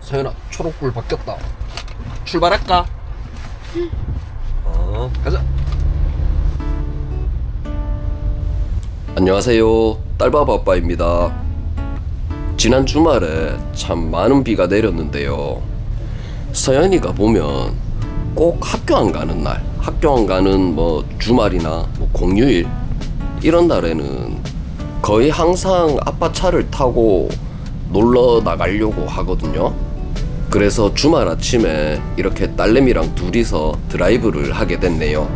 서연아, 초록불 바뀌었다. 출발할까? 가자. 안녕하세요, 딸바바 아빠입니다. 지난 주말에 참 많은 비가 내렸는데요. 서연이가 보면 꼭 학교 안 가는 날, 학교 안 가는 주말이나 공휴일 이런 날에는 거의 항상 아빠 차를 타고 놀러 나가려고 하거든요. 그래서 주말 아침에 이렇게 딸내미랑 둘이서 드라이브를 하게 됐네요.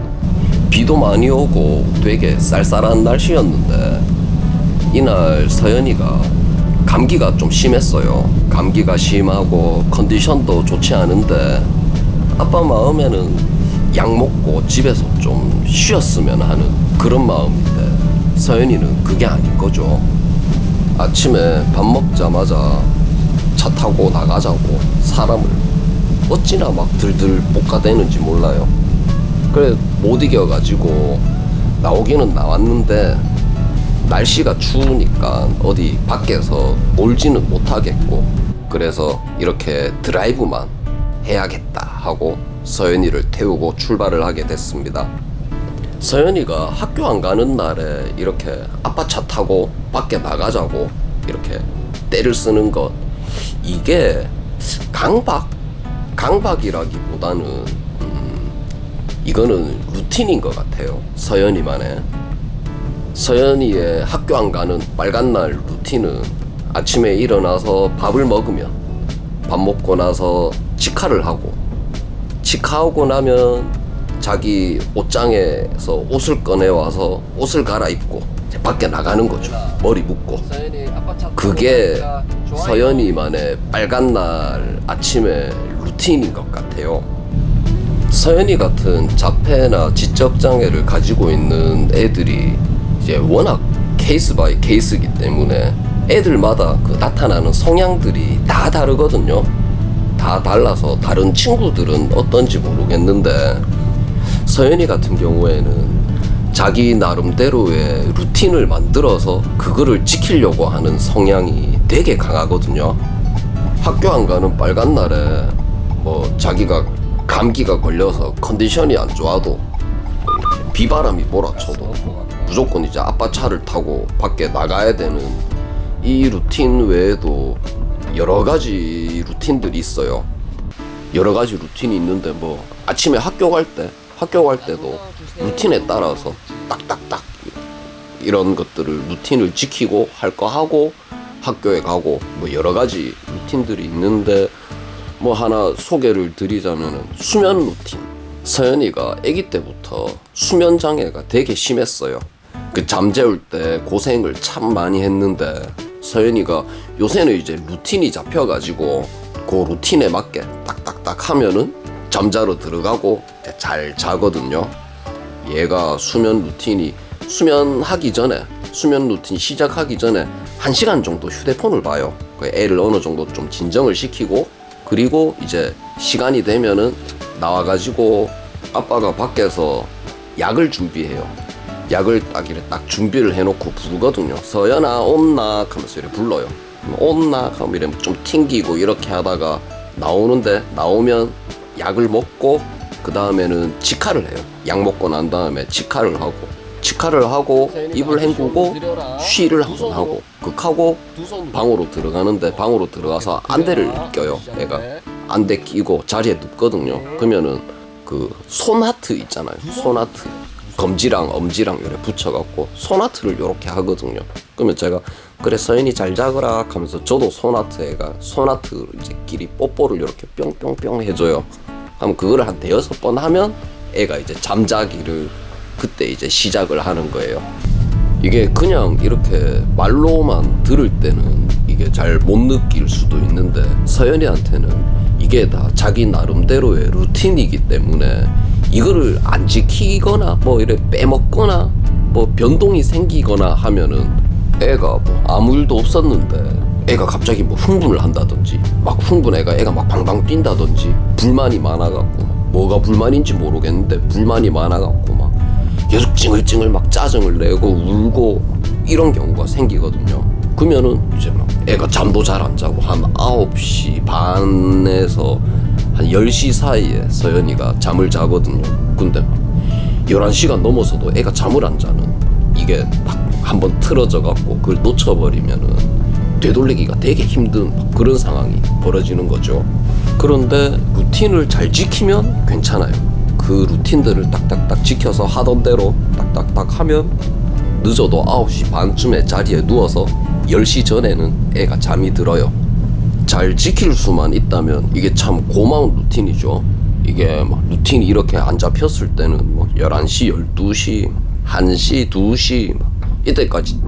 비도 많이 오고 되게 쌀쌀한 날씨였는데 이날 서연이가 감기가 좀 심했어요. 감기가 심하고 컨디션도 좋지 않은데 아빠 마음에는 약 먹고 집에서 좀 쉬었으면 하는 그런 마음인데 서연이는 그게 아닌 거죠. 아침에 밥 먹자마자 차 타고 나가자고 사람을 어찌나 막 들들 볶아대는지 몰라요. 그래 못 이겨가지고 나오기는 나왔는데 날씨가 추우니까 어디 밖에서 놀지는 못하겠고 그래서 이렇게 드라이브만 해야겠다 하고 서연이를 태우고 출발을 하게 됐습니다. 서연이가 학교 안 가는 날에 이렇게 아빠 차 타고 밖에 나가자고 이렇게 떼를 쓰는 것, 이게 강박이라기보다는 이거는 루틴인 것 같아요. 서연이의 학교 안 가는 빨간 날 루틴은 아침에 일어나서 밥을 먹으면 밥 먹고 나서 치카를 하고 나면 자기 옷장에서 옷을 꺼내와서 옷을 갈아입고 밖에 나가는 거죠. 머리 묶고. 그게 서연이만의 빨간 날 아침의 루틴인 것 같아요. 서연이 같은 자폐나 지적장애를 가지고 있는 애들이 이제 워낙 케이스 바이 케이스이기 때문에 애들마다 그 나타나는 성향들이 다 다르거든요. 다 달라서 다른 친구들은 어떤지 모르겠는데 서연이 같은 경우에는 자기 나름대로의 루틴을 만들어서 그거를 지키려고 하는 성향이 되게 강하거든요. 학교 안 가는 빨간 날에 자기가 감기가 걸려서 컨디션이 안 좋아도 비바람이 몰아쳐도 무조건 이제 아빠 차를 타고 밖에 나가야 되는 이 루틴 외에도 여러 가지 루틴들이 있어요. 여러 가지 루틴이 있는데 아침에 학교 갈 때도 루틴에 따라서 딱딱딱 이런 것들을 루틴을 지키고 할 거 하고 학교에 가고 여러 가지 루틴들이 있는데 하나 소개를 드리자면은 수면 루틴. 서연이가 아기 때부터 수면 장애가 되게 심했어요. 그 잠재울 때 고생을 참 많이 했는데 서연이가 요새는 이제 루틴이 잡혀가지고 그 루틴에 맞게 딱딱딱 하면은 잠자러 들어가고 잘 자거든요. 얘가 수면 루틴 시작하기 전에 1시간 정도 휴대폰을 봐요. 애를 어느 정도 좀 진정을 시키고 그리고 이제 시간이 되면은 나와가지고 아빠가 밖에서 약을 준비해요. 약을 딱 준비를 해놓고 부르거든요. 서연아 온나 하면서 이렇게 불러요. 온나 하면 이렇게 좀 튕기고 이렇게 하다가 나오면 약을 먹고 그 다음에는 치카를 해요. 약 먹고 난 다음에 치카를 하고 입을 헹구고 쉬를 한번 하고 극하고 방으로 들어가는데 방으로 들어가서 안대를 껴요. 애가 안대 끼고 자리에 눕거든요. 그러면은 그 손하트 있잖아요. 손하트 검지랑 엄지랑 이렇게 붙여갖고 손하트를 이렇게 하거든요. 그러면 제가 그래 서연이 잘 자거라 하면서 저도 애가 손하트 이제 끼리 뽀뽀를 이렇게 뿅뿅뿅 해줘요. 그럼 그거를 한 5번 하면 애가 이제 잠자기를 그때 이제 시작을 하는 거예요. 이게 그냥 이렇게 말로만 들을 때는 이게 잘 못 느낄 수도 있는데 서연이한테는 이게 다 자기 나름대로의 루틴이기 때문에 이거를 안 지키거나 이래 빼먹거나 변동이 생기거나 하면은 애가 아무 일도 없었는데 애가 갑자기 흥분을 한다든지 애가 막 방방 뛴다든지 불만이 많아갖고 뭐가 불만인지 모르겠는데 불만이 많아갖고 계속 찡을찡을 막 짜증을 내고 울고 이런 경우가 생기거든요. 그러면은 이제 막 애가 잠도 잘 안 자고 한 9시 반에서 한 10시 사이에 서연이가 잠을 자거든요. 근데 막 11시가 넘어서도 애가 잠을 안 자는, 이게 막 한번 틀어져 갖고 그걸 놓쳐버리면은 되돌리기가 되게 힘든 그런 상황이 벌어지는 거죠. 그런데 루틴을 잘 지키면 괜찮아요. 그 루틴들을 딱딱딱 지켜서 하던 대로 딱딱딱 하면 늦어도 9시 반쯤에 자리에 누워서 10시 전에는 애가 잠이 들어요. 잘 지킬 수만 있다면 이게 참 고마운 루틴이죠. 이게 막 루틴이 이렇게 안 잡혔을 때는 뭐 11시, 12시, 1시, 2시 막 이때까지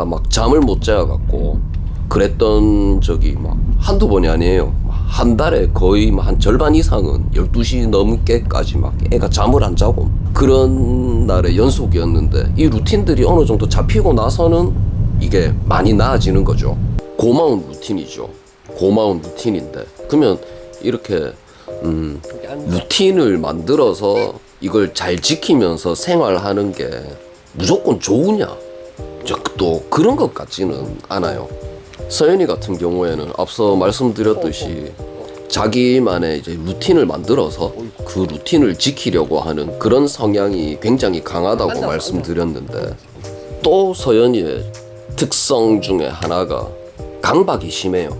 막 잠을 못 자갖고 그랬던 적이 막 한두 번이 아니에요. 한 달에 거의 한 절반 이상은 12시 넘게까지 막 애가 잠을 안 자고 그런 날의 연속이었는데, 이 루틴들이 어느 정도 잡히고 나서는 이게 많이 나아지는 거죠. 고마운 루틴이죠. 고마운 루틴인데, 그러면 이렇게 루틴을 만들어서 이걸 잘 지키면서 생활하는 게 무조건 좋으냐? 또 그런 것 같지는 않아요. 서연이 같은 경우에는 앞서 말씀드렸듯이 자기만의 이제 루틴을 만들어서 그 루틴을 지키려고 하는 그런 성향이 굉장히 강하다고 말씀드렸는데, 또 서연이의 특성 중에 하나가 강박이 심해요.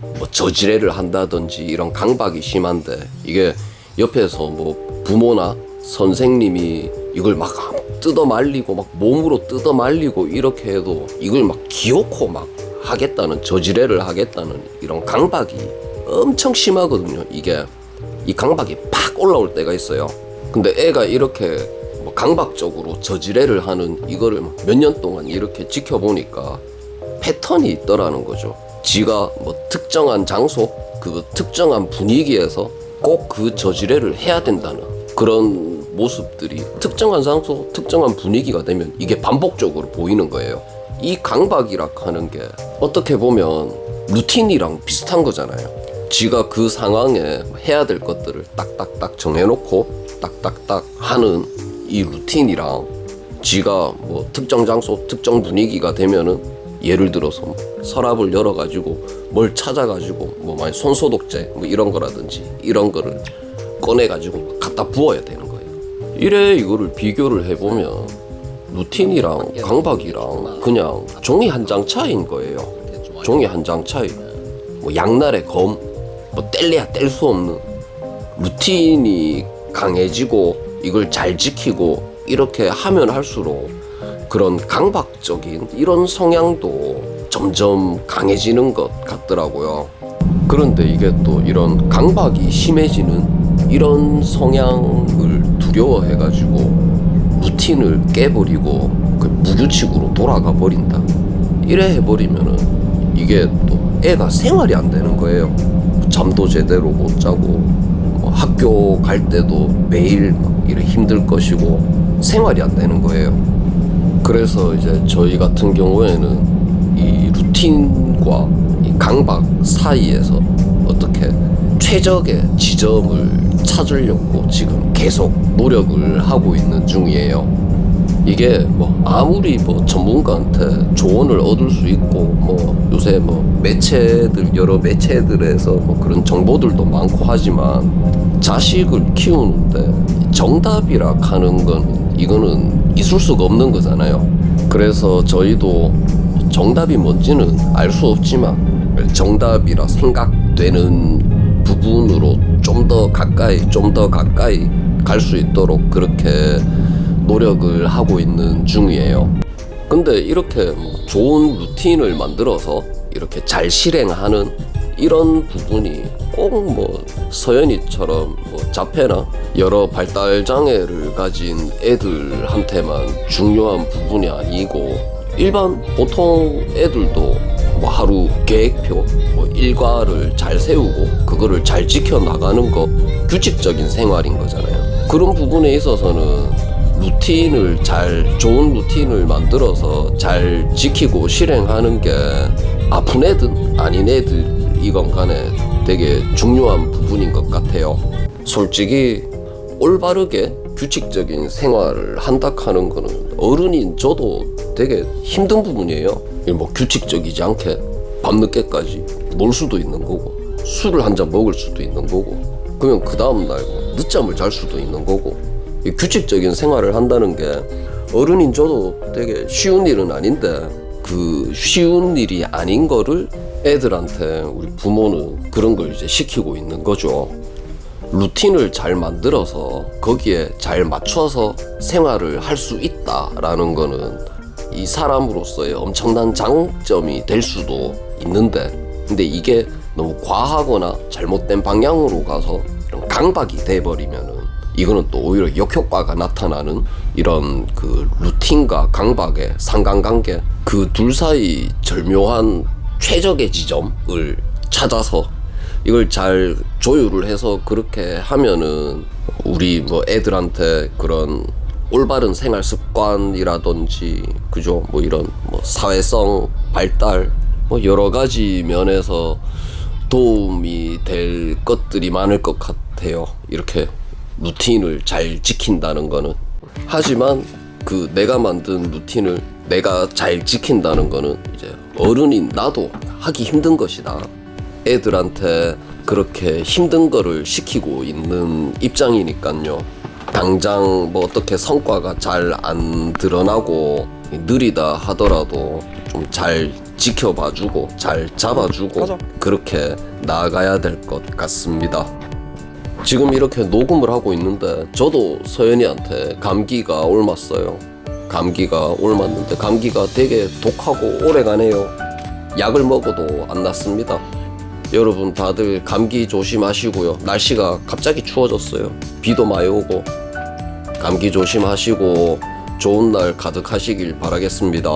뭐 저지레를 한다든지 이런 강박이 심한데, 이게 옆에서 뭐 부모나 선생님이 이걸 막 뜯어 말리고 막 몸으로 뜯어 말리고 이렇게 해도 이걸 막 기어코 막 하겠다는, 저지레를 하겠다는 이런 강박이 엄청 심하거든요. 이게 이 강박이 팍 올라올 때가 있어요. 근데 애가 이렇게 뭐 강박적으로 저지레를 하는 이거를 몇 년 동안 이렇게 지켜보니까 패턴이 있더라는 거죠. 지가 뭐 특정한 장소, 그 특정한 분위기에서 꼭 그 저지레를 해야 된다는 그런 모습들이 특정한 장소, 특정한 분위기가 되면 이게 반복적으로 보이는 거예요. 이 강박이라 하는 게 어떻게 보면 루틴이랑 비슷한 거잖아요. 지가 그 상황에 해야 될 것들을 딱딱딱 정해놓고 딱딱딱 하는 이 루틴이랑, 지가 뭐 특정 장소, 특정 분위기가 되면은 예를 들어서 뭐 서랍을 열어가지고 뭘 찾아가지고 뭐 만약 손소독제 뭐 이런 거라든지 이런 거를 꺼내가지고 갖다 부어야 되는 거예요. 이래 이거를 비교를 해보면 루틴이랑 강박이랑 그냥 종이 한 장 차이인 거예요. 종이 한 장 차이. 뭐 양날의 검, 뭐 뗄래야 뗄 수 없는. 루틴이 강해지고 이걸 잘 지키고 이렇게 하면 할수록 그런 강박적인 이런 성향도 점점 강해지는 것 같더라고요. 그런데 이게 또 이런 강박이 심해지는 이런 성향을 두려워해가지고 루틴을 깨버리고 그 무규칙으로 돌아가 버린다. 이래 해버리면은 이게 또 애가 생활이 안 되는 거예요. 잠도 제대로 못 자고 뭐 학교 갈 때도 매일 막 이래 힘들 것이고 생활이 안 되는 거예요. 그래서 이제 저희 같은 경우에는 이 루틴과 이 강박 사이에서 어떻게 최적의 지점을 찾으려고 지금 계속 노력을 하고 있는 중이에요. 이게 뭐 아무리 뭐 전문가한테 조언을 얻을 수 있고 뭐 요새 뭐 매체들, 여러 매체들에서 뭐 그런 정보들도 많고 하지만 자식을 키우는데 정답이라 하는 건 이거는 있을 수가 없는 거잖아요. 그래서 저희도 정답이 뭔지는 알 수 없지만 정답이라 생각되는 부분으로 좀 더 가까이 갈 수 있도록 그렇게 노력을 하고 있는 중이에요. 근데 이렇게 좋은 루틴을 만들어서 이렇게 잘 실행하는 이런 부분이 꼭 뭐 서연이처럼 뭐 자폐나 여러 발달 장애를 가진 애들한테만 중요한 부분이 아니고 일반 보통 애들도 뭐 하루 계획표, 뭐 일과를 잘 세우고 그거를 잘 지켜 나가는 거 규칙적인 생활인 거잖아요. 그런 부분에 있어서는 루틴을 좋은 루틴을 만들어서 잘 지키고 실행하는 게 아픈 애든 아닌 애들이건 간에 되게 중요한 부분인 것 같아요. 솔직히 올바르게 규칙적인 생활을 한다 하는 거는 어른인 저도 되게 힘든 부분이에요. 뭐 규칙적이지 않게 밤늦게까지 놀 수도 있는 거고, 술을 한 잔 먹을 수도 있는 거고, 그러면 그 다음날 늦잠을 잘 수도 있는 거고, 이 규칙적인 생활을 한다는 게 어른인 저도 되게 쉬운 일은 아닌데, 그 쉬운 일이 아닌 거를 애들한테 우리 부모는 그런 걸 이제 시키고 있는 거죠. 루틴을 잘 만들어서 거기에 잘 맞춰서 생활을 할 수 있다라는 거는 이 사람으로서의 엄청난 장점이 될 수도 있는데, 근데 이게 너무 과하거나 잘못된 방향으로 가서 이런 강박이 돼버리면은 이거는 또 오히려 역효과가 나타나는 이런 그 루틴과 강박의 상관관계, 그 둘 사이 절묘한 최적의 지점을 찾아서 이걸 잘 조율을 해서 그렇게 하면은 우리 뭐 애들한테 그런 올바른 생활 습관이라든지, 그죠, 뭐 이런 뭐 사회성 발달, 뭐 여러 가지 면에서 도움이 될 것들이 많을 것 같아요. 이렇게 루틴을 잘 지킨다는 거는. 하지만 그 내가 만든 루틴을 내가 잘 지킨다는 거는 이제 어른인 나도 하기 힘든 것이다. 애들한테 그렇게 힘든 거를 시키고 있는 입장이니까요. 당장 뭐 어떻게 성과가 잘 안 드러나고 느리다 하더라도 좀 잘 지켜봐주고 잘 잡아주고 가자. 그렇게 나아가야 될 것 같습니다. 지금 이렇게 녹음을 하고 있는데 저도 서연이한테 감기가 옮았어요. 감기가 옮았는데 감기가 되게 독하고 오래가네요. 약을 먹어도 안 낫습니다. 여러분 다들 감기 조심하시고요. 날씨가 갑자기 추워졌어요. 비도 많이 오고. 감기 조심하시고 좋은 날 가득하시길 바라겠습니다.